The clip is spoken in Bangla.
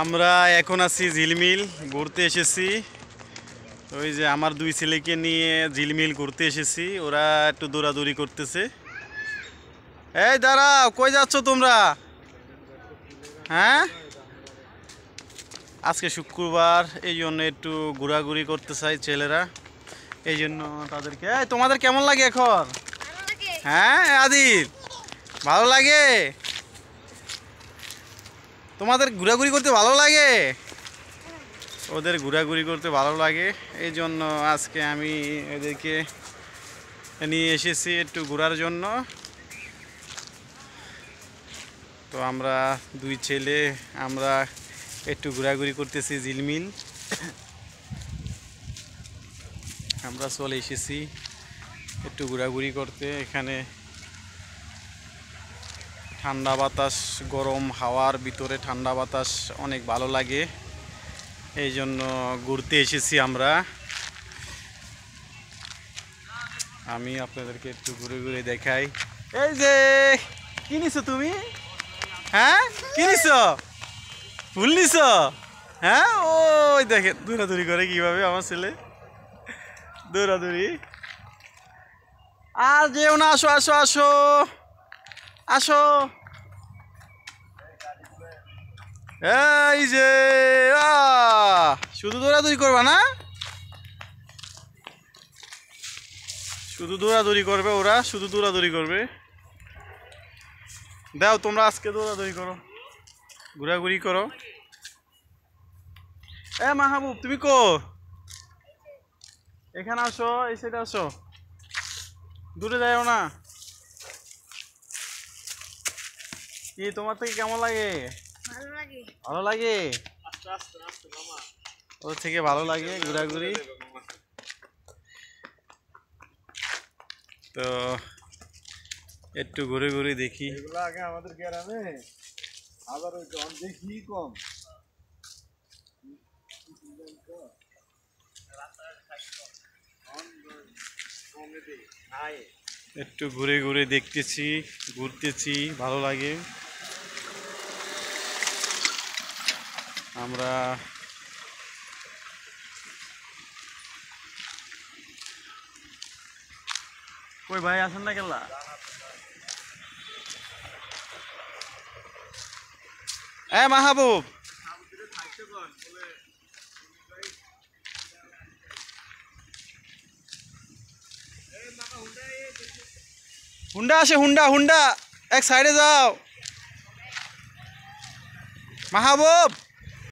আমরা এখন আছি ঝিলমিল ঘুরতে এসেছি। ওই যে আমার দুই ছেলেকে নিয়ে ঝিলমিল ঘুরতে এসেছি, ওরা একটু দৌড়াদৌড়ি করতেছে। এই দাঁড়াও, কই যাচ্ছ তোমরা? হ্যাঁ, আজকে শুক্রবার, এই জন্য একটু ঘোরাঘুরি করতে চাই ছেলেরা, এই জন্য তাদেরকে। এই তোমাদের কেমন লাগে এখন? হ্যাঁ আদিল, ভালো লাগে? তোমাদের ঘোরাঘুরি করতে ভালো লাগে? ওদের ঘোরাঘুরি করতে ভালো লাগে, এই জন্য আজকে আমি এদেরকে নিয়ে এসেছি একটু ঘোরার জন্য। তো আমরা দুই ছেলে আমরা একটু ঘোরাঘুরি করতেছি ঝিলমিল। আমরা চলে এসেছি একটু ঘোরাঘুরি করতে। এখানে ঠান্ডা বাতাস, গরম হাওয়ার ভিতরে ঠান্ডা বাতাস অনেক ভালো লাগে, এই জন্য ঘুরতে এসেছি আমরা। আমি আপনাদেরকে একটু ঘুরে ঘুরে দেখাই। এই যে কি নিছো তুমি? হ্যাঁ, কি নিছো? ফুল নিছো? হ্যাঁ, ওই দেখেন দৌড়াদৌড়ি করে কিভাবে আমার ছেলে, দৌড়াদৌড়ি। আর যেও না, আসো আসো আসো আসো। এই যে শুধু দৌড়াদৌড়ি করবা না? শুধু দৌড়াদৌড়ি করবে ওরা, শুধু দৌড়াদৌড়ি করবে। দাও তোমরা আজকে দৌড়াদৌড়ি করো, ঘোরাঘুরি করো। এ মাহবুব, তুমি কো? এখানে আসো, এই সাইডে আসো, দূরে যাও না। কি তোমার থেকে কেমন লাগে? ভালো লাগে। ওর থেকে ভালো লাগে ঘোরাঘুরি। তো একটু ঘুরে ঘুরে দেখি। এগুলো আগে আমাদের গ্রামে আবার ওই দেখি কম। একটু ঘুরে ঘুরে দেখতেছি, ঘুরতেছি, ভালো লাগে। আমরা কই ভাই আসেন না কেলা? এ মাহবুব, হুন্ডা আসে, হুন্ডা হুন্ডা, এক সাইডে যাও মাহবুব।